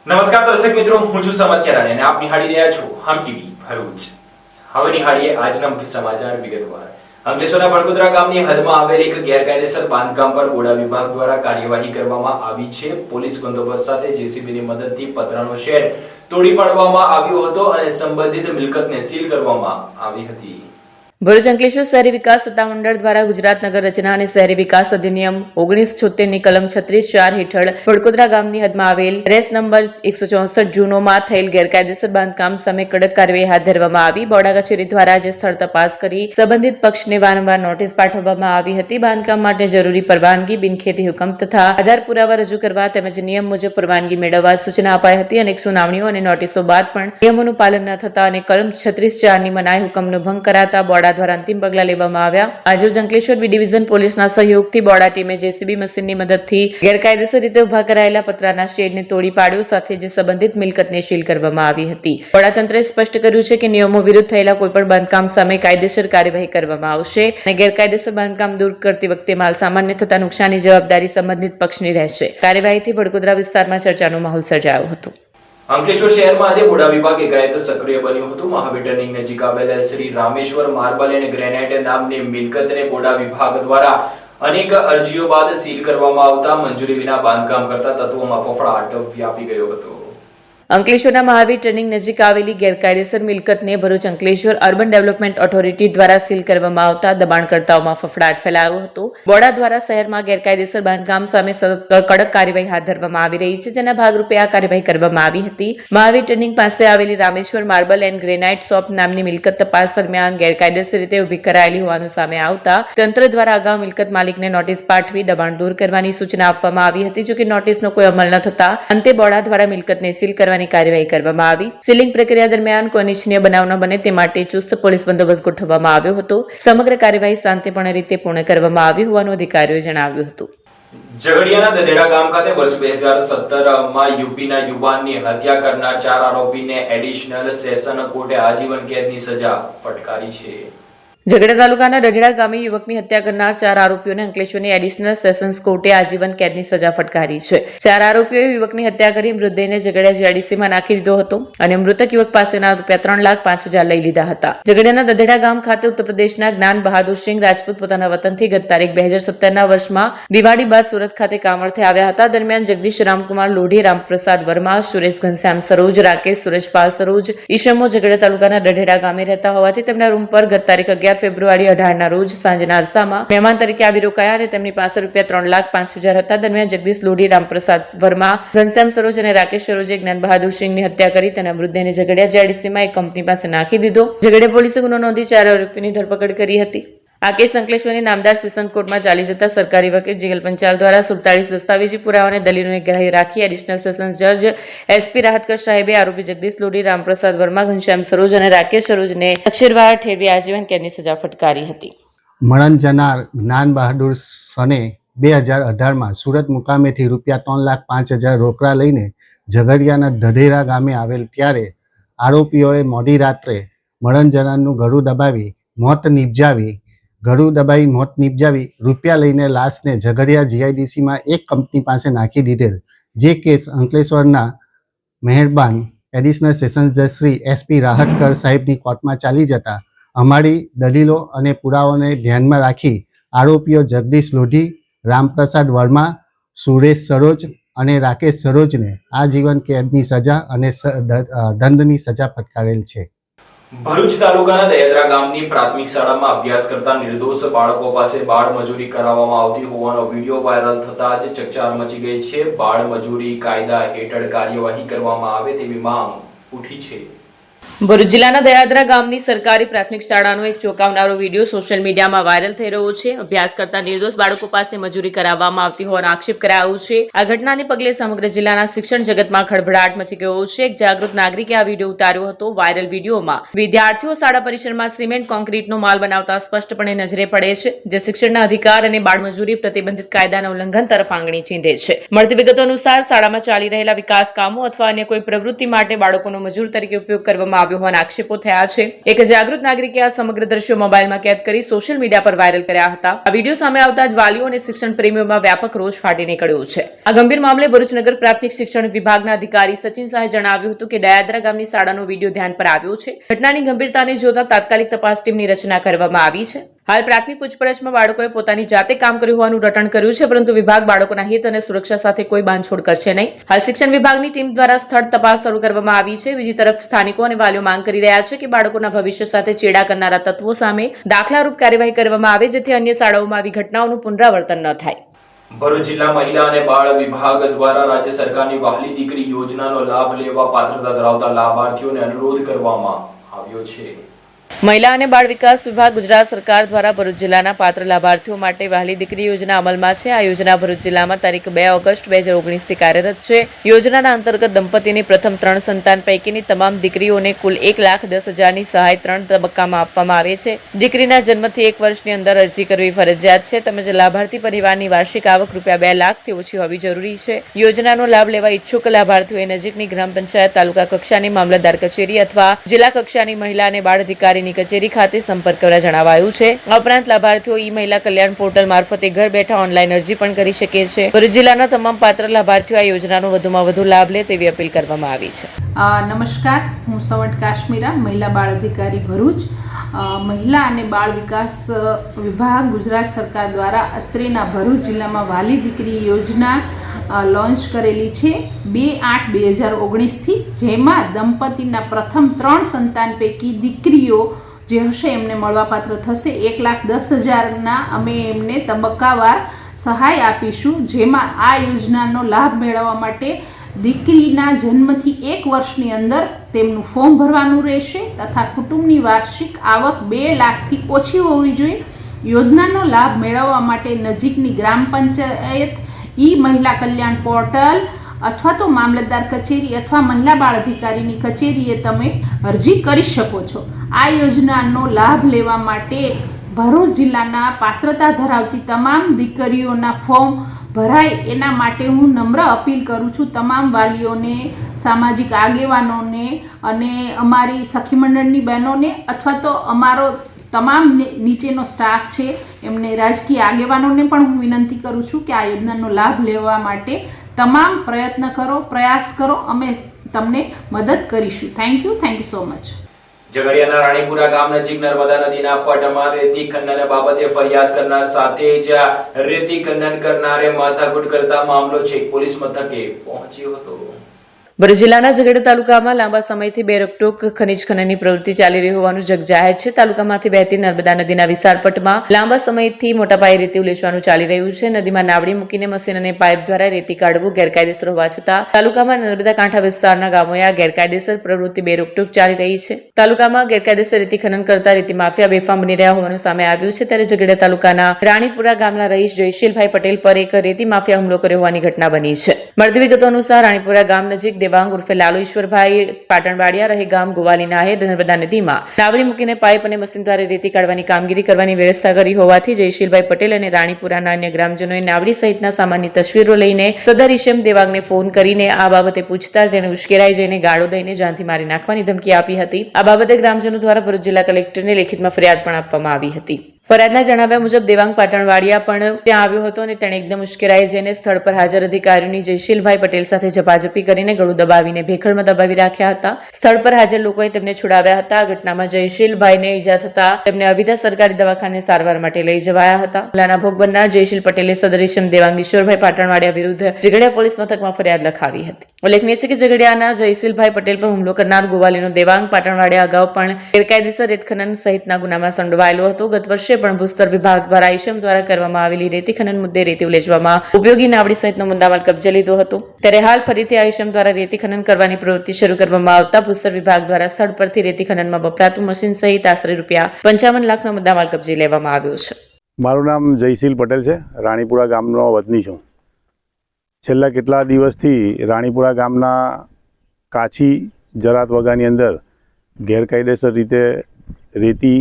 નમસ્કાર દર્શક મિત્રો, હું છું સમત કેરાણી અને આપ નિહાળી રહ્યા છો હમ ટીવી ભરૂચ. હવે નિહાળીએ આજના મુખ્ય સમાચાર વિગતવાર. અંકલેશ્વરના ભડકોદરા ગામની હદમાં આવેલ એક ગેરકાયદેસર બાંધકામ પર બોડા વિભાગ દ્વારા કાર્યવાહી કરવામાં આવી છે. પોલીસ બંદોબસ્ત સાથે જેસીબીની મદદથી પતરાનો શેડ તોડી પાડવામાં આવ્યો હતો અને સંબંધિત મિલકતને સીલ કરવામાં આવી હતી. ભરૂચ અંકલેશ્વર શહેરી વિકાસ સત્તામંડળ દ્વારા ગુજરાત નગર રચના અને શહેરી વિકાસ અધિનિયમ 1976 ની કલમ 36(4) હેઠળ ભડકોદરા ગામની હદમાં આવેલ રેસ નંબર 164 જૂનોમાં થયેલ ગેરકાયદેસર બાંધકામ સામે કડક કાર્યવાહી હાથ ધરવામાં આવી. બોર્ડા કચેરી દ્વારા જે સ્થળ તપાસ કરી સંબંધિત પક્ષને વારંવાર નોટિસ પાઠવવામાં આવી હતી. બાંધકામ માટે જરૂરી પરવાનગી, બિનખેતી હુકમ તથા આધાર પુરાવા રજૂ કરવા તેમજ નિયમ મુજબ પરવાનગી મેળવવા સૂચના અપાઈ હતી. અનેક સુનાવણીઓ અને નોટિસો બાદ પણ નિયમોનું પાલન ન થતા અને કલમ 36(4) ની મનાઈ હુકમનો ભંગ કરાતા બોર્ડા દ્વારા અંતિમ પગલા લેવામાં આવ્યા. આજરોજ અંકલેશ્વર બી ડિવિઝન પોલીસના સહયોગથી બોર્ડા ટીમે જેસીબી મશીનની મદદથી ગેરકાયદેસર રીતે ઉભા કરાયેલા પતરાના શેડને તોડી પાડ્યો, સાથે જે સંબંધિત મિલકતને સીલ કરવામાં આવી હતી. બોર્ડા તંત્રએ સ્પષ્ટ કર્યું છે કે નિયમો વિરુદ્ધ થયેલા કોઈપણ બાંધકામ સામે કાયદેસર કાર્યવાહી કરવામાં આવશે અને ગેરકાયદેસર બાંધકામ દૂર કરતી વખતે માલ સામાનને થતા નુકસાનની જવાબદારી સંબંધિત પક્ષની રહેશે. કાર્યવાહીથી ભડકોદરા વિસ્તારમાં ચર્ચાનો માહોલ સર્જાયો હતો. અંકલેશ્વર શહેરમાં આજે બોડા વિભાગ એકાએક સક્રિય બન્યું હતું. મહાવીર ટર્નિંગ નજીક આવેલ Shri Rameshwar marble and granite નામની મિલકતને બોડા વિભાગ દ્વારા અનેક અરજીઓ બાદ સીલ કરવામાં આવતા મંજૂરી વિના બાંધકામ કરતા તત્વોમાં ફફડાટ વ્યાપી ગયો હતો. અંકલેશ્વરના મહાવીર ટર્નિંગ નજીક આવેલી ગેરકાયદેસર મિલકતને Bharuch Ankleshwar urban development authority દ્વારા સીલ કરવામાં આવતા દબાણકર્તાઓમાં ફફડાટ ફેલાયો હતો. બોર્ડા દ્વારા શહેરમાં ગેરકાયદેસર બાંધકામ સામે સતત કડક કાર્યવાહી હાથ ધરવામાં આવી રહી છે, જેના ભાગરૂપે આ કાર્યવાહી કરવામાં આવી હતી. મહાવીર ટર્નિંગ પાસે આવેલી Rameshwar marble and granite shop નામની મિલકત તપાસ દરમિયાન ગેરકાયદેસર રીતે ઉભી કરાયેલી હોવાનું સામે આવતા તંત્ર દ્વારા અગાઉ મિલકત માલિકને નોટિસ પાઠવી દબાણ દૂર કરવાની સૂચના આપવામાં આવી હતી. જોકે નોટિસનો કોઈ અમલ ન થતા અંતે બોર્ડા દ્વારા મિલકતને સીલ કરવાની કાર્યવાહી કરવામાં આવી. સીલિંગ પ્રક્રિયા દરમિયાન કોઈ અનિચ્છનીય બનાવ ન બને તે માટે ચુસ્ત પોલીસ બંદોબસ્ત ગોઠવવામાં આવ્યો હતો. સમગ્ર કાર્યવાહી શાંતિપૂર્ણ રીતે પૂર્ણ કરવામાં આવી હોવાનું અધિકારીઓએ જણાવ્યું હતું. ઝઘડિયાના દધેડા ગામ ખાતે વર્ષ 2017માં યુપીના યુવાનની હત્યા કરનાર 4 આરોપીને એડિશનલ સેશન કોર્ટે આજીવન કેદની સજા ફટકારી છે. ઝઘડા તાલુકાના દધેડા ગામે યુવકની હત્યા કરનાર 4 આરોપીઓને અંકલેશ્વરની એડિશનલ સેશન્સ કોર્ટે આજીવન કેદની સજા ફટકારી છે. 4 આરોપીઓએ યુવકની હત્યા કરી મૃતદેહને ઝઘડિયા જીઆઈડીસીમાં નાખી દીધો હતો અને મૃતક યુવક પાસેના ₹3,05,000 લઈ લીધા હતા. ઝઘડિયાના દધેડા ગામ ખાતે ઉત્તર પ્રદેશના જ્ઞાન બહાદુર સિંહ રાજપૂત પોતાના વતનથી ગત તારીખ 2017ના વર્ષમાં દિવાળી બાદ સુરત ખાતે કામ અર્થે આવ્યા હતા. દરમિયાન જગદીશ રામકુમાર લોઢી, રામપ્રસાદ વર્મા, સુરેશ ઘનશ્યામ સરોજ, રાકેશ સુરેશપાલ સરોજ ઈસમો ઝઘડિયા તાલુકાના દધેડા ગામે રહેતા હોવાથી તેમના રૂમ પર ગત તારીખ 11 ફેબ્રુઆરી 18 ના રોજ સાંજના અરસામાં મહેમાન તરીકે આવી રોકાયા અને તેમની પાસે ₹3,05,000 હતા. દરમિયાન જગદીશ લોઢી, રામપ્રસાદ વર્મા, ઘનશ્યામ સરોજ અને રાકેશ સરોજે જ્ઞાન બહાદુર સિંહની હત્યા કરી તેના મૃતદેહને ઝઘડિયા જીઆઈડીસીમાં એક કંપની પાસે નાખી દીધો. ઝઘડિયા પોલીસે ગુનો નોંધી 4 આરોપીની ધરપકડ કરી હતી. આ કેસ અંકલેશ્વરની નામદાર સેશન કોર્ટમાં ચાલી જતા સરકારી વકીલ જીગલ પંચાલ દ્વારા 47 દસ્તાવેજી પુરાવા અને દલીલોને ગ્રાહ્ય રાખી એડિશનલ સેશન્સ જજ એસપી રાહતકર સાહેબે આરોપી જગદીશ લોઢી, રામપ્રસાદ વર્મા, ઘનશ્યામ સરોજ અને રાકેશ સરોજને અક્ષરવાર ઠેરવી આજીવન કેદની સજા ફટકારી હતી. મરણ જનાર જ્ઞાન બહાદુર સને 2018માં સુરત મુકામેથી ₹3,05,000 રોકડા લઈને ઝઘડિયાના દધેડા ગામે આવેલ ત્યારે આરોપીઓએ મોડી રાત્રે મરણ જનારનું ગળું દબાવી મોત નિપજાવી રૂપિયા લઈને લાશને ઝઘડિયા જીઆઈડીસીમાં એક કંપની પાસે નાખી દીધેલ. જે કેસ અંકલેશ્વરના મહેરબાન એડિશનલ સેશન્સ જજ શ્રી એસપી રાહતકર સાહેબની કોર્ટમાં ચાલી જતા અમારી દલીલો અને પુરાવાઓને ધ્યાનમાં રાખી આરોપીઓ જગદીશ લોઢી, રામપ્રસાદ વર્મા, સુરેશ સરોજ અને રાકેશ સરોજને આજીવન કેદની સજા અને દંડની સજા ફટકારેલ છે. ભરૂચ તાલુકાના દયાદરા ગામની પ્રાથમિક શાળામાં અભ્યાસ કરતા નિર્દોષ બાળકો પાસે બાળ મજૂરી કરાવવામાં આવતી હોવાનો વિડીયો વાયરલ થતા જ ચકચાર મચી ગઈ છે. બાળ મજૂરી કાયદા હેઠળ કાર્યવાહી કરવામાં આવે તેવી માંગ ઉઠી છે. ભરૂચ જિલ્લાના દયાદરા ગામની સરકારી પ્રાથમિક શાળાનો એક ચોંકાવનારો વિડીયો સોશિયલ મીડિયામાં વાયરલ થઈ રહ્યો છે. અભ્યાસ કરતા નિર્દોષ બાળકો પાસે મજૂરી કરાવવામાં આવતી હોવાનો આક્ષેપ કરાયો છે. આ ઘટનાને પગલે સમગ્ર જિલ્લાના શિક્ષણ જગતમાં ખળભળાટ મચી ગયો છે. એક જાગૃત નાગરિકે આ વિડીયો ઉતાર્યો હતો. વાયરલ વિડીયોમાં વિદ્યાર્થીઓ શાળા પરિસરમાં સિમેન્ટ કોન્ક્રીટનો માલ બનાવતા સ્પષ્ટપણે નજરે પડે છે, જે શિક્ષણના અધિકાર અને બાળમજૂરી પ્રતિબંધિત કાયદાના ઉલ્લંઘન તરફ આંગળી ચીંધે છે. મળતી વિગતો અનુસાર શાળામાં ચાલી રહેલા વિકાસ કામો અથવા અન્ય કોઈ પ્રવૃત્તિ માટે બાળકોનો મજૂર તરીકે ઉપયોગ કરવામાં આવ્યો હોવાના આક્ષેપો થયા છે. એક જાગૃત નાગરિકે આ સમગ્ર દ્રશ્યો મોબાઈલમાં કેદ કરી સોશિયલ મીડિયા પર વાયરલ કર્યા હતા. આ વિડીયો સામે આવતા જ વાલીઓ અને શિક્ષણ પ્રેમીઓમાં વ્યાપક રોષ ફાટી નીકળ્યો છે. આ ગંભીર મામલે ભરૂચ નગર પ્રાથમિક શિક્ષણ વિભાગના અધિકારી સચિન શાહે જણાવ્યું હતું કે ડાયાદ્રા ગામની શાળાનો વિડીયો ધ્યાન પર આવ્યો છે. ઘટનાની ગંભીરતાને જોતા તાત્કાલિક તપાસ ટીમની રચના કરવામાં આવી છે. હાલ પ્રાથમિક પૂછપરછમાં બાળકોએ પોતાની જાતે કામ કર્યું હોવાનું રટણ કર્યું છે, પરંતુ વિભાગ બાળકોના હિત અને સુરક્ષા સાથે કોઈ બાંધછોડ કરશે નહીં. હાલ શિક્ષણ વિભાગની ટીમ દ્વારા સ્થળ તપાસ શરૂ કરવામાં આવી છે. બીજી તરફ સ્થાનિકો અને વાલીઓ માંગ કરી રહ્યા છે કે બાળકોના ભવિષ્ય સાથે ચેડા કરનારા તત્વો સામે દાખલારૂપ કાર્યવાહી કરવામાં આવે, જેથી અન્ય શાળાઓમાં આવી ઘટનાઓનું પુનરાવર્તન ન થાય. ભરૂચ જિલ્લા મહિલા અને બાળ વિભાગ દ્વારા રાજ્ય સરકારની વહાલી દીકરી યોજનાનો લાભ લેવા પાત્રતા ધરાવતા લાભાર્થીઓને અનુરોધ કરવામાં આવ્યો છે. મહિલા અને બાળ વિકાસ વિભાગ ગુજરાત સરકાર દ્વારા ભરૂચ જિલ્લાના પાત્ર લાભાર્થીઓ માટે વહાલી દીકરી યોજના અમલમાં છે. આ યોજના ભરૂચ જિલ્લામાં તારીખ 2 ઓગસ્ટ 2019 થી કાર્યરત છે. યોજનાના અંતર્ગત દંપતીની પ્રથમ 3 સંતાન પૈકીની તમામ દીકરીઓને કુલ 1,10,000ની સહાય 3 તબક્કામાં આપવામાં આવે છે. દીકરીના જન્મથી 1 વર્ષની અંદર અરજી કરવી ફરજિયાત છે. તેમજ લાભાર્થી પરિવારની વાર્ષિક આવક રૂપિયા 2 લાખથી ઓછી હોવી જરૂરી છે. યોજનાનો લાભ લેવા ઈચ્છુક લાભાર્થીઓએ નજીકની ગ્રામ પંચાયત, તાલુકા કક્ષાની મામલતદાર કચેરી અથવા જિલ્લા કક્ષાની મહિલા અને બાળ અધિકારી કચેરી ખાતે સંપર્ક કરવા જણાવાયું છે. આ ઉપરાંત લાભાર્થીઓ ઈ મહિલા કલ્યાણ પોર્ટલ મારફતે ઘર બેઠા ઓનલાઈન અરજી પણ કરી શકે છે. ભરૂચ જિલ્લાના તમામ પાત્ર લાભાર્થીઓ આ યોજનાનો વધુમાં વધુ લાભ લે તેવી અપીલ કરવામાં આવી છે. નમસ્કાર, હું સવંત કાશ્મીરા, મહિલા બાળ અધિકારી ભરૂચ. મહિલા અને બાળ વિકાસ વિભાગ ગુજરાત સરકાર દ્વારા અત્રેના ભરૂચ જિલ્લામાં વહાલી દીકરી યોજના લોન્ચ કરેલી છે 2/8/2019 થી, જેમાં દંપતીના પ્રથમ 3 સંતાન પૈકી દીકરીઓ જે હશે એમને મળવાપાત્ર થશે. 1,10,000ના અમે એમને તબક્કાવાર સહાય આપીશું, જેમાં આ યોજનાનો લાભ મેળવવા માટે દીકરીના જન્મથી 1 વર્ષની અંદર તેમનું ફોર્મ ભરવાનું રહેશે તથા કુટુંબની વાર્ષિક આવક 2 લાખથી ઓછી હોવી જોઈએ. યોજનાનો લાભ મેળવવા માટે નજીકની ગ્રામ પંચાયત, ઈ મહિલા કલ્યાણ પોર્ટલ અથવા તો મામલતદાર કચેરી અથવા મહિલા બાળ અધિકારીની કચેરીએ તમે અરજી કરી શકો છો. આ યોજનાનો લાભ લેવા માટે ભરૂચ જિલ્લાના પાત્રતા ધરાવતી તમામ દીકરીઓના ફોર્મ ભરાય એના માટે હું નમ્ર અપીલ કરું છું તમામ વાલીઓને, સામાજિક આગેવાનોને અને અમારી સખી મંડળની બહેનોને અથવા તો અમારો તમામ નીચેનો સ્ટાફ છે એમને, રાજકીય આગેવાનોને પણ હું વિનંતી કરું છું કે આ યોજનાનો લાભ લેવા માટે તમામ પ્રયત્ન કરો, પ્રયાસ કરો. અમે તમને મદદ કરીશું. Thank you so much. ઝઘડિયાના રાણીપુરા ગામ નજીક નર્મદા નદીના પટમાં રેતી ખનન બાબતે ફરિયાદ કરનાર સાથે જ રેતી ખનન કરનારે માથાકૂટ કરતા મામલો છેક પોલીસ મથકે પહોંચ્યો હતો. ભરૂચ જિલ્લાના ઝઘડા તાલુકામાં લાંબા સમયથી બેરોકટોક ખનીજ ખનનની પ્રવૃત્તિ ચાલી રહી હોવાનું જગજાહેર છે. તાલુકામાંથી વહેતી નર્મદા નદીના વિશાળ પટમાં લાંબા સમયથી મોટા પાયે રેતી ઉલેચવાનું ચાલી રહ્યું છે. નદીમાં નાવડી મૂકીને મશીન અને પાઇપ દ્વારા રેતી કાઢવું ગેરકાયદેસર હોવા છતાં તાલુકામાં નર્મદા કાંઠા વિસ્તારના ગામોએ આ ગેરકાયદેસર પ્રવૃત્તિ બેરોકટોક ચાલી રહી છે. તાલુકામાં ગેરકાયદેસર રેતી ખનન કરતા રેતી માફિયા બેફામ બની રહ્યા હોવાનું સામે આવ્યું છે. ત્યારે ઝઘડા તાલુકાના રાણીપુરા ગામના રહીશ જયશીલભાઈ પટેલ પર એક રેતી માફિયા હુમલો કર્યો હોવાની ઘટના બની છે. મળતી વિગતો અનુસાર રાણીપુરા ગામ નજીક દેવાંગ ઉર્ફે લાલુ ઈશ્વરભાઈ પાટણવાડિયા રહે ગામ ગોવાલીના હે નર્મદા નદીમાં નાવડી મૂકીને પાઇપ અને મશીન દ્વારા રેતી કાઢવાની કામગીરી કરવાની વ્યવસ્થા કરી હોવાથી જયશીલભાઈ પટેલ અને રાણીપુરાના અન્ય ગ્રામજનોએ નાવડી સહિતના સામાનની તસવીરો લઈને સદર ઈશમ દેવાંગને ફોન કરીને આ બાબતે પૂછતા તેને ઉશ્કેરાઈ જઈને ગાળો દઈને જાનથી મારી નાખવાની ધમકી આપી હતી. આ બાબતે ગ્રામજનો દ્વારા ભરૂચ જિલ્લા કલેક્ટરને લેખિતમાં ફરિયાદ પણ આપવામાં આવી હતી. ફરિયાદના જણાવ્યા મુજબ દેવાંગ પાટણવાડિયા પણ ત્યાં આવ્યો હતો અને તેણે એકદમ ઉશ્કેરાઈ જઈને સ્થળ પર હાજર અધિકારીઓની જયશીલભાઈ પટેલ સાથે ઝપાઝપી કરીને ગળું દબાવીને ભેખડમાં દબાવી રાખ્યા હતા. સ્થળ પર હાજર લોકોએ તેમને છોડાવ્યા હતા. આ ઘટનામાં જયશીલભાઈને ઈજા થતા તેમને અવિધા સરકારી દવાખાને સારવાર માટે લઈ જવાયા હતા. હુમલાના ભોગ બનનાર જયશીલ પટેલે સદર ઈશમ દેવાંગ ઈશ્વરભાઈ પાટણવાડિયા વિરુદ્ધ ઝઘડિયા પોલીસ મથકમાં ફરિયાદ લખાવી હતી. ઉલ્લેખનીય છે કે ઝઘડિયાના જયશીલભાઈ પટેલ પર હુમલો કરનાર ગોવાલીનો દેવાંગ પાટણવાડિયા અગાઉ પણ ગેરકાયદેસર રેત ખનન સહિતના ગુનામાં સંડોવાયેલો હતો. ગત વર્ષે પણ ભૂસ્તર વિભાગ દ્વારા ઈશમ દ્વારા કરવામાં આવેલી રેતી ખનન મુદ્દે રેતી ઉલેચવામાં ઉપયોગી નાવડી સહિતનો મુદ્દામાલ કબજે લીધો હતો. ત્યારે હાલ ફરીથી આ ઈશમ દ્વારા રેતી ખનન કરવાની પ્રવૃત્તિ શરૂ કરવામાં આવતા ભૂસ્તર વિભાગ દ્વારા સ્થળ પરથી રેતી ખનનમાં વપરાતું મશીન સહિત આશરે રૂપિયા 55 લાખનો મુદ્દામાલ કબજે લેવામાં આવ્યો છે. મારું નામ જયશીલ પટેલ છે. રાણીપુરા ગામનો વતની છું. છેલ્લા કેટલા દિવસથી રાણીપુરા ગામના કાછી જરાત વગાની અંદર ગેરકાયદેસર રીતે રેતી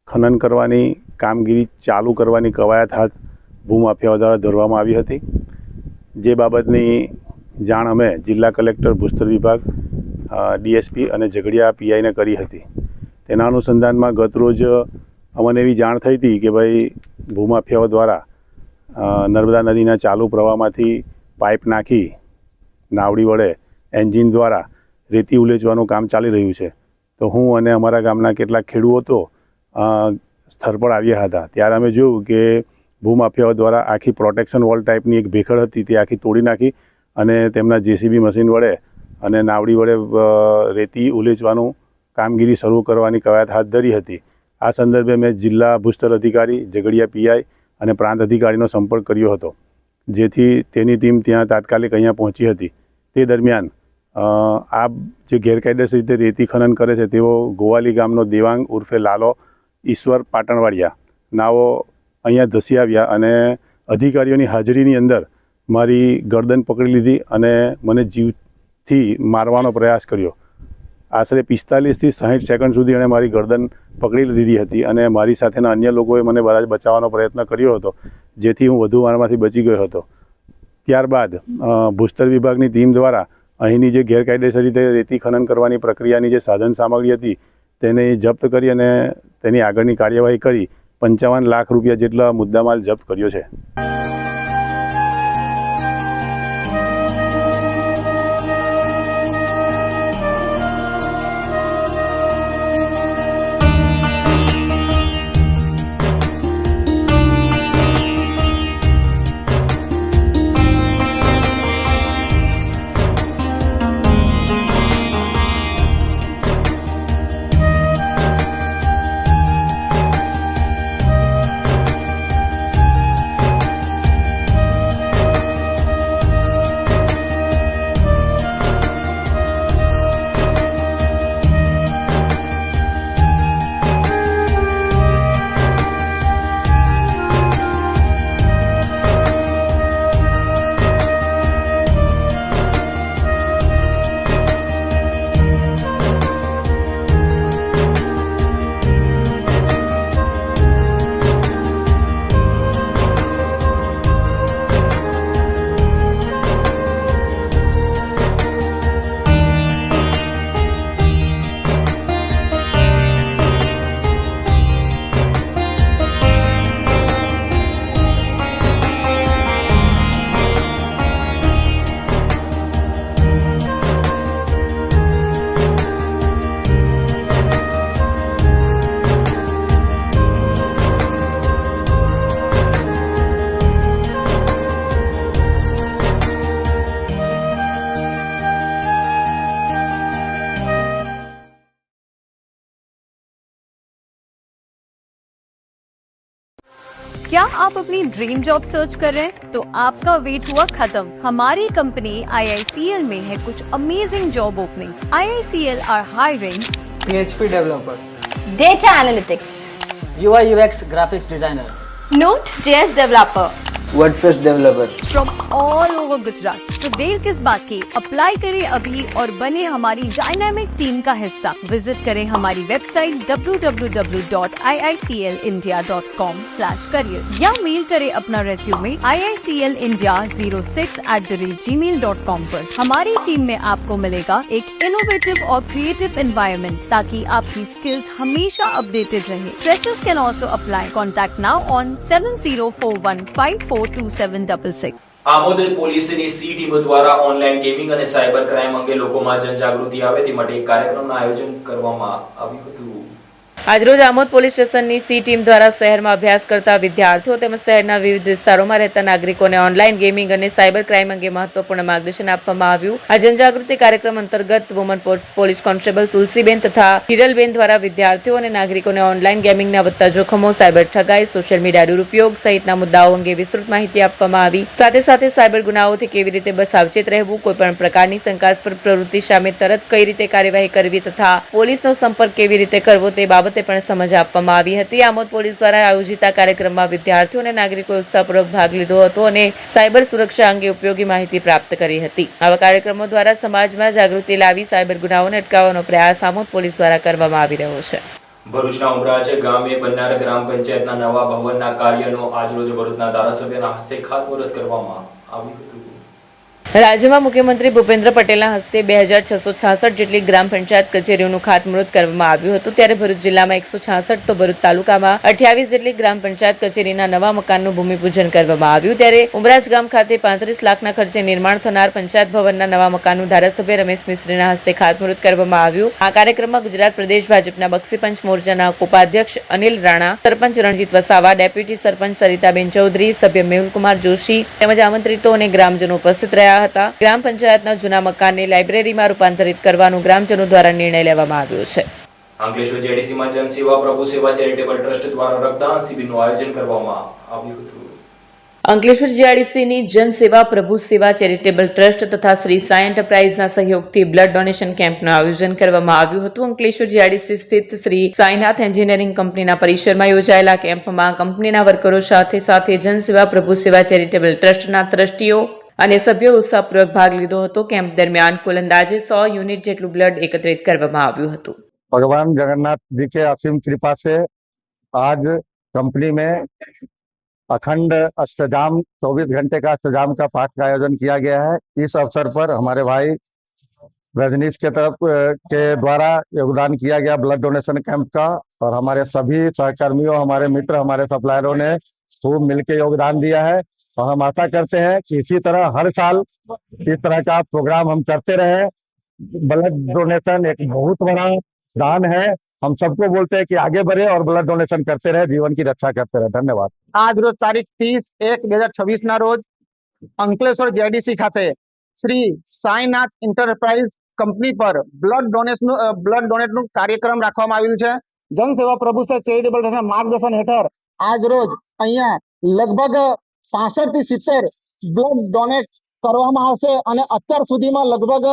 ખનન કરવાની કામગીરી ચાલુ કરવાની કવાયત હાથ ભૂમાફિયાઓ દ્વારા ધરવામાં આવી હતી. જે બાબતની જાણ અમે જિલ્લા કલેક્ટર ભૂસ્તર વિભાગ ડીએસપી અને ઝઘડિયા પીઆઈને કરી હતી. તેના અનુસંધાનમાં ગતરોજ અમને એવી જાણ થઈ હતી કે ભાઈ ભૂમાફિયાઓ દ્વારા નર્મદા નદીના ચાલુ પ્રવાહમાંથી પાઇપ નાખી નાવડી વડે એન્જિન દ્વારા રેતી ઉલેચવાનું કામ ચાલી રહ્યું છે. તો હું અને અમારા ગામના કેટલાક ખેડૂતો સ્થળ પર આવ્યા હતા. ત્યારે અમે જોયું કે ભૂમાફિયાઓ દ્વારા આખી પ્રોટેક્શન વોલ ટાઈપની એક ભેખડ હતી તે આખી તોડી નાખી અને તેમના જેસીબી મશીન વડે અને નાવડી વડે રેતી ઉલેચવાનું કામગીરી શરૂ કરવાની કવાયત હાથ ધરી હતી. આ સંદર્ભે મેં જિલ્લા ભૂસ્તર અધિકારી, ઝઘડિયા પીઆઈ અને પ્રાંત અધિકારીનો સંપર્ક કર્યો હતો, જેથી તેની ટીમ ત્યાં તાત્કાલિક અહીંયા પહોંચી હતી. તે દરમિયાન આ જે ગેરકાયદેસર રીતે રેતી ખનન કરે છે તેઓ ગોવાલી ગામનો દેવાંગ ઉર્ફે લાલો ઈશ્વર પાટણવાડિયા નાઓ અહીંયા ધસી આવ્યા અને અધિકારીઓની હાજરીની અંદર મારી ગરદન પકડી લીધી અને મને જીવથી મારવાનો પ્રયાસ કર્યો. આશરે 45 થી 60 સેકન્ડ સુધી એણે મારી ગરદન પકડી લીધી હતી અને મારી સાથેના અન્ય લોકોએ મને બચાવવાનો પ્રયત્ન કર્યો હતો, જેથી હું વધુ મારમાંથી બચી ગયો હતો. ત્યારબાદ ભૂસ્તર વિભાગની ટીમ દ્વારા અહીંની જે ગેરકાયદેસર રીતે રેતી ખનન કરવાની પ્રક્રિયાની જે સાધન સામગ્રી હતી તેને જપ્ત કરી અને તેની આગળની કાર્યવાહી કરી 55 લાખ રૂપિયા જેટલા મુદ્દામાલ જપ્ત કર્યો છે. क्या आप अपनी ड्रीम जॉब सर्च कर रहे हैं? तो आपका वेट हुआ खत्म. हमारी कंपनी IICL में है कुछ amazing job openings. IICL are hiring PHP developer, data analytics, UI UX graphics designer, Node.js developer WordPress developer. From all over Gujarat. तो देर किस बात की, अप्लाई करें अभी और बने हमारी डायनामिक टीम का हिस्सा. विजिट करें हमारी वेबसाइट www.iiclindia.com/career या मेल करें अपना रेज्यूमे iiclindia06@gmail.com पर. हमारी टीम में आपको मिलेगा एक इनोवेटिव और क्रिएटिव एनवायरनमेंट ताकि आपकी स्किल्स हमेशा अपडेटेड रहे. Freshers can also apply. Contact now on 7041542766. Amod પોલીસની સી ટીમ દ્વારા ઓનલાઈન ગેમિંગ અને સાયબર ક્રાઇમ અંગે લોકોમાં જનજાગૃતિ આવે તે માટે એક કાર્યક્રમનું આયોજન કરવામાં આવ્યું હતું. આજરોજ આમોદ પોલીસ સ્ટેશનની સી ટીમ દ્વારા શહેરમાં અભ્યાસ કરતા વિદ્યાર્થીઓ તેમજ શહેરના વિવિધ વિસ્તારોમાં રહેતા નાગરિકોને ઓનલાઈન ગેમિંગ અને સાયબર ક્રાઇમ અંગે મહત્વપૂર્ણ માર્ગદર્શન આપવામાં આવ્યું. આ જનજાગૃતિ કાર્યક્રમ અંતર્ગત વુમન પોલીસ કોન્સ્ટેબલ તુલસીબેન તથા હિરલબેન દ્વારા વિદ્યાર્થીઓ અને નાગરિકોને ઓનલાઈન ગેમિંગના વધતા જોખમો, સાયબર ઠગાઈ, સોશિયલ મીડિયા દુરુપયોગ સહિતના મુદ્દાઓ અંગે વિસ્તૃત માહિતી આપવામાં આવી. સાથે સાથે સાયબર ગુનાઓથી કેવી રીતે સાવચેત રહેવું, કોઈપણ પ્રકારની શંકાસ્પદ પ્રવૃત્તિ સામે તરત કઈ રીતે કાર્યવાહી કરવી તથા પોલીસનો સંપર્ક કેવી રીતે કરવો તે બાબતે પણ સમજ આપવામાં આવી હતી. આમોદ પોલીસ દ્વારા આયોજિત આ કાર્યક્રમમાં વિદ્યાર્થીઓ અને નાગરિકોએ ઉત્સાહપૂર્વક ભાગ લીધો હતો અને સાયબર સુરક્ષા અંગે ઉપયોગી માહિતી પ્રાપ્ત કરી હતી. આવા કાર્યક્રમો દ્વારા સમાજમાં જાગૃતિ લાવી સાયબર ગુનાઓને અટકાવવાનો પ્રયાસ આમોદ પોલીસ દ્વારા કરવામાં આવી રહ્યો છે. ભરૂચના ઉમરાજ ગામે બનનાર ગ્રામ પંચાયતના નવા ભવનના કાર્યનો આજરોજ ભરૂચના ધારાસભ્યના હસ્તે ખાતમુહૂર્ત કરવામાં આવ્યું હતું. રાજ્યમાં મુખ્યમંત્રી ભૂપેન્દ્ર પટેલના હસ્તે 2666 જેટલી ગ્રામ પંચાયત કચેરીઓનું ખાતમુહૂર્ત કરવામાં આવ્યું હતું, ત્યારે ભરૂચ જિલ્લામાં 166 તો ભરૂચ તાલુકામાં 28 જેટલી ગ્રામ પંચાયત કચેરીના નવા મકાનનું ભૂમિપૂજન કરવામાં આવ્યું. ત્યારે ઉમરાજ ગામ ખાતે 35 લાખના ખર્ચે નિર્માણ થનાર પંચાયત ભવનના નવા મકાનનું ધારાસભ્ય રમેશ મિસ્ત્રીના હસ્તે ખાતમુહૂર્ત કરવામાં આવ્યું. આ કાર્યક્રમમાં ગુજરાત પ્રદેશ ભાજપના બક્ષીપંચ મોરચાના ઉપાધ્યક્ષ અનિલ રાણા, સરપંચ રણજીત વસાવા, ડેપ્યુટી સરપંચ સરિતાબેન ચૌધરી, સભ્ય મેહુલકુમાર જોશી તેમજ આમંત્રિતો અને ગ્રામજનો ઉપસ્થિત રહ્યા હતા. ગ્રામ પંચાયતના જૂના મકાનને લાઇબ્રેરીમાં રૂપાંતરિત કરવાનું ગ્રામજનો દ્વારા નિર્ણય લેવામાં આવ્યો છે. અંકલેશ્વર જેડીસીમાં જનસેવા પ્રભુ સેવા ચેરિટેબલ ટ્રસ્ટ દ્વારા રક્તદાન શિબિરનું આયોજન કરવામાં આવ્યું હતું. અંકલેશ્વર જીઆઈડીસીની જનસેવા પ્રભુ સેવા ચેરિટેબલ ટ્રસ્ટ તથા શ્રી સાઈ એન્ટરપ્રાઇઝના સહયોગથી બ્લડ ડોનેશન કેમ્પનું આયોજન કરવામાં આવ્યું હતું. અંકલેશ્વર જીઆઈડીસી સ્થિત શ્રી સાઈનાથ એન્જિનિયરિંગ કંપનીના પરિસરમાં યોજાયેલા કેમ્પમાં કંપનીના વર્કરો સાથે જનસેવા પ્રભુ સેવા ચેરિટેબલ ટ્રસ્ટના ટ્રસ્ટીઓ અને સભ્યો ઉત્સાહપૂર્વક ભાગ લીધો હતો. કેમ્પ દરમિયાન કુલ અંદાજે 100 યુનિટ જેટલું બ્લડ એકત્રિત કરવામાં આવ્યું હતું. भगवान जगन्नाथ जी के असीम कृपा से आज कंपनी में अखंड अष्टजाम 24 घंटे का अष्टजाम का पाठ का आयोजन किया गया है. इस अवसर पर हमारे भाई रजनीश के तरफ के द्वारा योगदान किया गया ब्लड डोनेशन कैंप का, और हमारे सभी सहकर्मियों, हमारे मित्र, हमारे सप्लायरों ने खूब मिलकर योगदान दिया है. और हम आशा करते हैं कि इसी तरह हर साल इस तरह का प्रोग्राम हम करते रहे. ब्लड डोनेशन एक बहुत बड़ा दान है. हम सबको बोलते हैं कि आगे बढ़े और ब्लड डोनेशन करते रहे, जीवन की रक्षा करते रहे. धन्यवाद. आज रोज तारीख 30/1/2026 ના રોજ અંકલેશ્વર જેડીસી ખાતે શ્રી સાઈનાથ એન્ટરપ્રાઇઝ કંપની પર બ્લડ ડોનેટનું કાર્યક્રમ રાખવામાં આવ્યું છે. જનસેવા પ્રભુ સેવા ચેરિટેબલ ટ્રસ્ટના માર્ગદર્શન હેઠળ આજ રોજ અહીંયા લગભગ 65 થી 70 બ્લડ ડોનેટ કરવામાં આવશે અને અત્યાર સુધીમાં લગભગ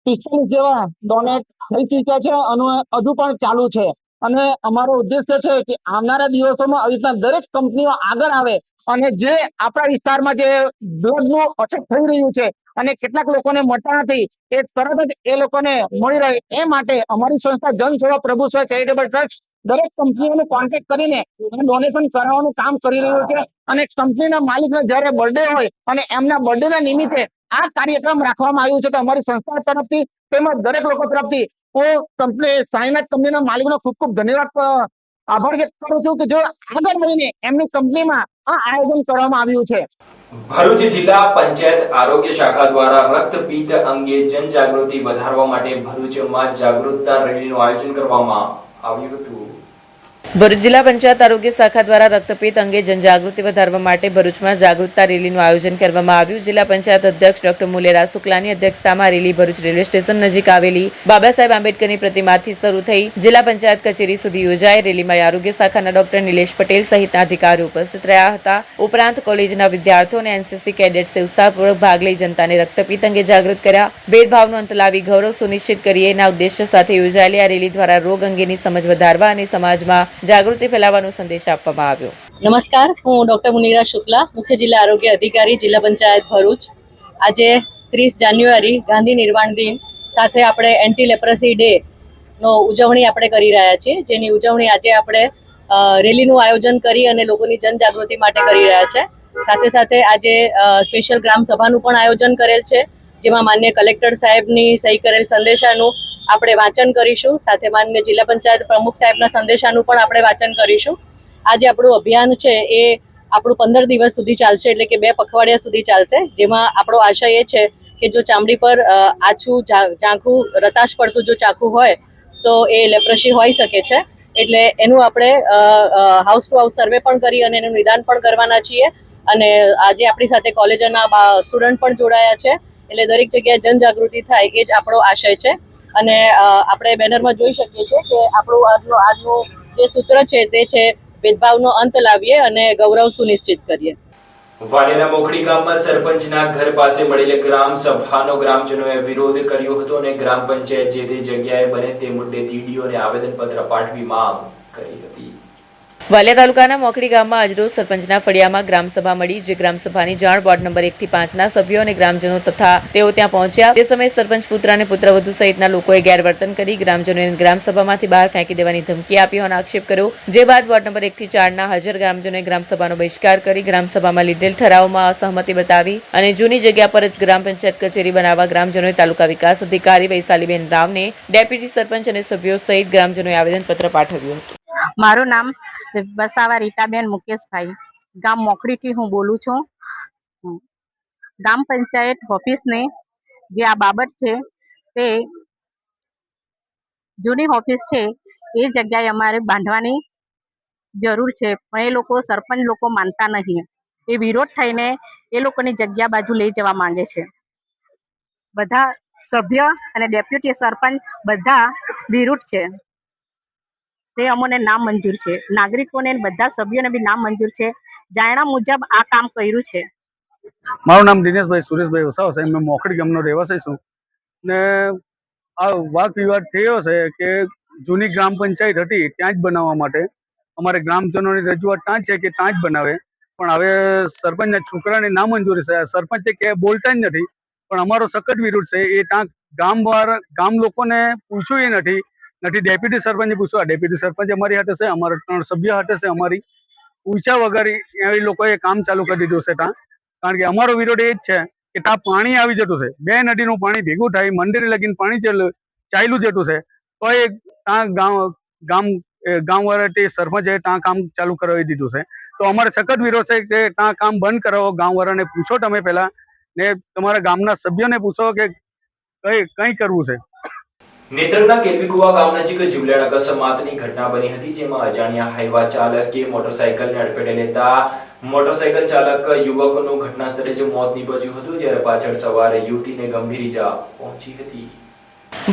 45 જેવા ડોનેટ થઈ ચૂક્યા છે અને હજુ પણ ચાલુ છે. અને અમારો ઉદ્દેશ્ય છે કે આવનારા દિવસોમાં આવી રીતના દરેક કંપનીઓ આગળ આવે અને જે આપણા વિસ્તારમાં જે બ્લડનું અછત થઈ રહ્યું છે અને કેટલાક લોકોને મળતા નથી, એ તરત જ એ લોકોને મળી રહે એ માટે અમારી સંસ્થા જનસેવા પ્રભુ સેવા ચેરિટેબલ ટ્રસ્ટ દરેક કંપનીઓને કોન્ટેક્ટ કરીને ડોનેશન કરાવવાનું કામ કરી રહ્યું છે. અને કંપનીના માલિકનો જ્યારે બર્થડે હોય અને એમના બર્થડેના નિમિત્તે આ કાર્યક્રમ રાખવામાં આવ્યું છે. તો અમારી સંસ્થા તરફથી તેમજ દરેક લોકો તરફથી હું કંપની સાઈનાથ કંપનીના માલિકનો ખૂબ ખૂબ ધન્યવાદ આભાર વ્યક્ત કરું છું કે જો આગળ મળીને એમની કંપનીમાં આ આયોજન કરવામાં આવ્યું છે. ભરૂચ જિલ્લા પંચાયત આરોગ્ય શાખા દ્વારા રક્તપિત્ત અંગે જનજાગૃતિ વધારવા માટે ભરૂચમાં જાગૃતતા રેલીનું આયોજન કરવામાં આવ્યું હતું. ભરૂચ જિલ્લા પંચાયત આરોગ્ય શાખા દ્વારા રક્તપિત્ત અંગે જનજાગૃતિ વધારવા માટે ભરૂચમાં જાગૃતતા રેલીનું આયોજન કરવામાં આવ્યું. જિલ્લા પંચાયત અધ્યક્ષ ડોક્ટર મુલેરા શુક્લાની અધ્યક્ષતામાં રેલી ભરૂચ રેલવે સ્ટેશન નજીક આવેલી બાબા સાહેબ આંબેડકરની પ્રતિમાથી શરૂ થઈ જિલ્લા પંચાયત કચેરી સુધી યોજાઈ. રેલીમાં આરોગ્ય શાખાના ડોક્ટર નિલેશ પટેલ સહિતના અધિકારીઓ ઉપસ્થિત રહ્યા હતા. ઉપરાંત કોલેજના વિદ્યાર્થીઓ અને એનસીસી કેડેટ્સે ઉત્સાહપૂર્વક ભાગ લઈ જનતાને રક્તપિત્ત અંગે જાગૃત કર્યા. ભેદભાવનો અંત લાવી ગૌરવ સુનિશ્ચિત કરીએના ઉદ્દેશ્ય સાથે યોજાયેલી આ રેલી દ્વારા રોગ અંગેની સમજ વધારવા અને સમાજમાં જાગૃતિ ફેલાવવાનો સંદેશ આપવામાં આવ્યો. નમસ્કાર, હું ડૉક્ટર મુનિરા શુક્લા, મુખ્ય જિલ્લા આરોગ્ય અધિકારી, જિલ્લા પંચાયત ભરૂચ. આજે 30 જાન્યુઆરી ગાંધી નિર્વાણ દિન સાથે આપણે એન્ટી લેપ્રસી ડેનો ઉજવણી આપણે કરી રહ્યા છીએ, જેની ઉજવણી આજે આપણે રેલીનું આયોજન કરી અને લોકોની જનજાગૃતિ માટે કરી રહ્યા છે. સાથે સાથે આજે સ્પેશિયલ ગ્રામ સભાનું પણ આયોજન કરેલ છે, જેમાં માન્ય કલેક્ટર સાહેબની સહી કરેલ સંદેશાનું આપણે વાંચન કરીશું. સાથે માન્ય જિલ્લા પંચાયત પ્રમુખ સાહેબના સંદેશાનું પણ આપણે વાંચન કરીશું. આજે આપણું અભિયાન છે એ આપણું 15 દિવસ સુધી ચાલશે, એટલે કે 2 પખવાડિયા સુધી ચાલશે. જેમાં આપણો આશય એ છે કે જો ચામડી પર આછું ઝાંખું રતાશ પડતું જો ચાકુ હોય તો એ લેપ્રસી હોઈ શકે છે. એટલે એનું આપણે હાઉસ ટુ હાઉસ સર્વે પણ કરી અને એનું નિદાન પણ કરવાના છીએ. અને આજે આપણી સાથે કોલેજના સ્ટુડન્ટ પણ જોડાયા છે. એટલે દરેક જગ્યાએ જનજાગૃતિ થાય એ જ આપણો આશય છે. અને આપણે બેનરમાં જોઈ શકીએ છીએ કે આપણું આજનું જે સૂત્ર છે તે છે ભેદભાવનો અંત લાવીએ અને ગૌરવ સુનિશ્ચિત કરીએ. વાલીના મોખડી ગામમાં સરપંચના ઘર પાસે મળેલી ગ્રામ સભાનો ગ્રામજનોએ વિરોધ કર્યો હતો અને ગ્રામ પંચાયત જે તે જગ્યાએ બને તે મુદ્દે ટીડીઓને આવેદનપત્ર પાઠવી માંગ કરી હતી. વાલિયા તાલુકાના મોખડી ગામમાં આજરોજ સરપંચના ફળિયામાં ગ્રામસભા મળી, જે ગ્રામસભાની જાણ વોર્ડ નંબર 1 થી 5ના સભ્યો અને ગ્રામજનો તથા તેઓ ત્યાં પહોંચ્યા. તે સમયે સરપંચ પુત્ર અને પુત્રવધુ સહિતના લોકોએ ગેરવર્તન કરી ગ્રામજનોને ગ્રામસભામાંથી બહાર ફેંકી દેવાની ધમકી આપી હોવાનો આક્ષેપ કર્યો. જે બાદ વોર્ડ નંબર 1 થી 4ના હાજર ગ્રામજનોએ ગ્રામસભાનો બહિષ્કાર કરી ગ્રામસભામાં લીધેલ ઠરાવમાં અસહમતિ બતાવી અને જૂની જગ્યા પર જ ગ્રામ પંચાયત કચેરી બનાવવા ગ્રામજનોએ તાલુકા વિકાસ અધિકારી વૈશાલીબેન રાવને, ડેપ્યુટી સરપંચ અને સભ્યો સહિત ગ્રામજનોએ આવેદનપત્ર પાઠવ્યું હતું. મારું નામ વસાવા રીતાબેન મુકેશભાઈ, ગામ મોખડીથી હું બોલું છું. ગ્રામ પંચાયત ઓફિસને જે આ બાબત છે તે જૂની ઓફિસ છે એ જગ્યાએ અમારે બાંધવાની જરૂર છે, પણ એ લોકો સરપંચ લોકો માનતા નહીં. એ વિરોધ થઈને એ લોકોની જગ્યા બાજુ લઈ જવા માંગે છે. બધા સભ્ય અને ડેપ્યુટી સરપંચ બધા વિરુદ્ધ છે. તે અમને નામ મંજૂર છે, નાગરિકોને બધા સભ્યોને બી નામ મંજૂર છે. જાણ્યા મુજબ આ કામ કર્યું છે. મારું નામ દિનેશભાઈ સુરેશભાઈ વસાવા છે. મેં મોખડી ગામનો રહેવાસી છું ને આ વાદ વિવાદ થયો છે કે જૂની ગ્રામ પંચાયત હતી ત્યાં જ બનાવવા માટે અમારે ગ્રામજનોની રજૂઆત ત્યાં છે કે ત્યાં જ બનાવે, પણ હવે સરપંચના છોકરાની નામંજૂરી છે. સરપંચે કે બોલતા જ નથી, પણ અમારો સખત વિરોધ છે. એ ત્યાં ગામ લોકોને પૂછ્યું એ નથી ડેપ્યુટી સરપંચે પૂછ્યું. ડેપ્યુટી સરપંચ અમારી હાથે છે, અમારા 3 સભ્ય હાથે છે. અમારી પૂછ્યા વગર એ લોકોએ કામ ચાલુ કરી દીધું છે ત્યાં. કારણ કે અમારો વિરોધ એ જ છે કે ત્યાં પાણી આવી જતું છે, 2 નદીનું પાણી ભેગું થાય, મંદિરે લગીને પાણી ચાલ્યું જતું છે, તો એ ત્યાં ગામવાળા તે સરપંચે ત્યાં કામ ચાલુ કરાવી દીધું છે. તો અમારે સખત વિરોધ છે કે ત્યાં કામ બંધ કરાવો. ગામવાળાને પૂછો તમે પહેલા, ને તમારા ગામના સભ્યોને પૂછો કે કંઈ કરવું છે. નેત્રંગના કેલવીકુવા ગામ નજીક જીવલેણ અકસ્માતની ઘટના બની હતી, જેમાં અજાણ્યા હાઈવા ચાલકે મોટરસાયકલને અડફેટે લેતા મોટરસાયકલ ચાલક યુવકનું ઘટના સ્થળે જ મોત નીપજ્યું હતું, જ્યારે પાછળ સવાર યુવતીને ગંભીર ઈજા પહોંચી હતી.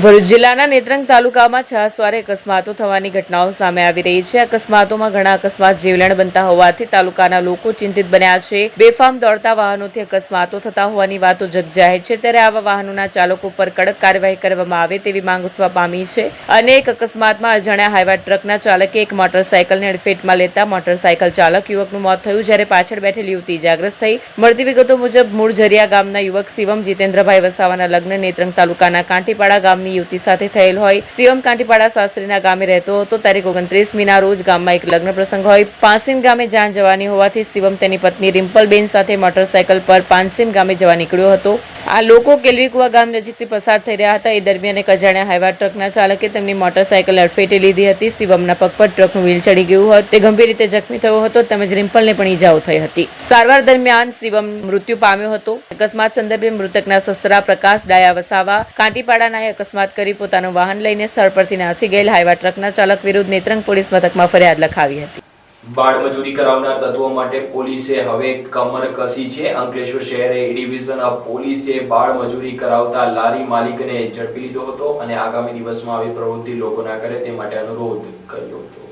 ભરૂચ જિલ્લાના નેત્રંગ તાલુકામાં છાસવારે અકસ્માતો થવાની ઘટનાઓ સામે આવી રહી છે. અકસ્માતોમાં ઘણા અકસ્માત જીવલેણ બનતા હોવાથી તાલુકાના લોકો ચિંતિત બન્યા છે. બેફામ દોડતા વાહનોથી અકસ્માતો થતા હોવાની વાતો જગજાહેર છે, ત્યારે આવા વાહનોના ચાલકો પર કડક કાર્યવાહી કરવામાં આવે તેવી માંગ ઉઠવા પામી છે. અનેક અકસ્માતમાં અજાણ્યા હાઈવા ટ્રકના ચાલકે એક મોટરસાયકલને અડફેટમાં લેતા મોટરસાયકલ ચાલક યુવકનું મોત થયું, જ્યારે પાછળ બેઠેલી યુવતી ઇજાગ્રસ્ત થઈ. મળતી વિગતો મુજબ મૂળ ઝરિયા ગામના યુવક શિવમ જીતેન્દ્રભાઈ વસાવાના લગ્ન નેત્રંગ તાલુકાના કાંટીપાડા ગામની યુવતી સાથે થયેલ હોય. શિવમ કાંટીપાડા સાસરીના ગામે રહેતો હતો. તારીખ 29મીના રોજ ગામમાં એક લગ્ન પ્રસંગ હોય. પાંસીમ ગામે જાન જવાની હોવાથી શિવમ તેની પત્ની રિમ્પલબેન સાથે મોટરસાયકલ પર પાંસીમ ગામે જવા નીકળ્યો હતો. આ લોકો કેલવીકુવા ગામ નજીકથી પસાર થઈ રહ્યા હતા. એ દરમિયાન એક અજાણ્યા હાઈવા ટ્રકના ચાલકે તેમની મોટરસાયકલ અડફેટે લીધી હતી. શિવમના પગ પર ટ્રકનું વ્હીલ ચડી ગયું હતું. તે ગંભીર રીતે જખમી થયો હતો, તેમજ રિમ્પલને પણ ઈજાઓ થઈ હતી. સારવાર દરમિયાન શિવમ મૃત્યુ પામ્યો હતો. અકસ્માત સંદર્ભે મૃતકના સસરા પ્રકાશ ડાયા વસાવા કાંટીપાડાના અકસ્માત કરી પોતાનું વાહન લઈને સ્થળ પરથી નાસી ગયેલ હાઈવા ટ્રકના ચાલક વિરુદ્ધ નેત્રંગ પોલીસ મથકમાં ફરિયાદ લખાવી હતી. બાળમજૂરી કરાવનાર તત્વો માટે પોલીસે હવે કમર કસી છે. અંકલેશ્વર શહેર એ ડિવિઝન પોલીસે બાળમજૂરી કરાવતા લારી માલિકને ઝડપી લીધો હતો અને આગામી દિવસમાં આવી પ્રવૃત્તિ લોકો ના કરે તે માટે અનુરોધ કર્યો હતો.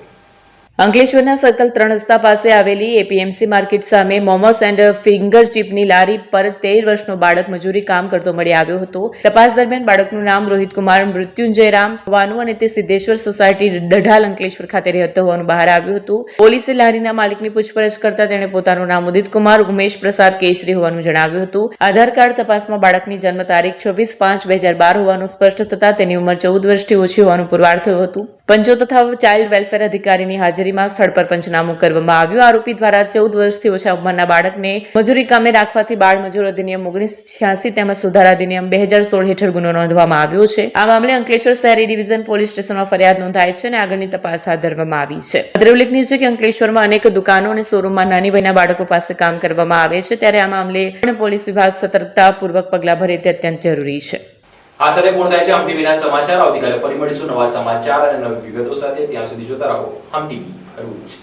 અંકલેશ્વરના સર્કલ 3 રસ્તા પાસે આવેલી એપીએમસી માર્કેટ સામે મોમોસ એન્ડ ફિંગર ચીપની લારી પર 13 વર્ષનો બાળક મજૂરી કામ કરતો મળી આવ્યો હતો. તપાસ દરમિયાન બાળકનું નામ રોહિત કુમાર મૃત્યુંજયરામ હોવાનું અને તે સિદ્ધેશ્વર સોસાયટી ડઢાલ અંકલેશ્વર ખાતે રહેતો હોવાનું બહાર આવ્યું હતું. પોલીસે લારીના માલિકની પૂછપરછ કરતા તેણે પોતાનું નામ ઉદિત કુમાર ઉમેશ પ્રસાદ કેશરી હોવાનું જણાવ્યું હતું. આધાર કાર્ડ તપાસમાં બાળકની જન્મ તારીખ 26/5/2012 હોવાનું સ્પષ્ટ થતા તેની ઉંમર 14 વર્ષથી ઓછી હોવાનું પુરવાર થયું હતું. પંચો તથા ચાઇલ્ડ વેલફેર અધિકારીની હાજરીમાં સ્થળ પર પંચનામું કરવામાં આવ્યું. આરોપી દ્વારા 14 વર્ષથી ઓછા ઉંમરના બાળકને મજૂરી કામે રાખવાથી બાળ મજૂર અધિનિયમ 1986 તેમજ સુધારા અધિનિયમ 2016 હેઠળ ગુનો નોંધવામાં આવ્યો છે. આ મામલે અંકલેશ્વર શહેરી ડિવિઝન પોલીસ સ્ટેશનમાં ફરિયાદ નોંધાઈ છે અને આગળની તપાસ હાથ ધરવામાં આવી છે. અત્રે ઉલ્લેખનીય છે કે અંકલેશ્વરમાં અનેક દુકાનો અને શોરૂમમાં નાની વયના બાળકો પાસે કામ કરવામાં આવે છે, ત્યારે આ મામલે પોલીસ વિભાગ સતર્કતાપૂર્વક પગલાં ભરે તે અત્યંત જરૂરી છે. આ સાથે પૂર્ણ થાય છે હમ ટીવીના સમાચાર. આવતીકાલે ફરી મળીશું નવા સમાચાર અને નવી વિગતો સાથે. ત્યાં સુધી જોતા રહો હમ ટીવી ભરૂચ.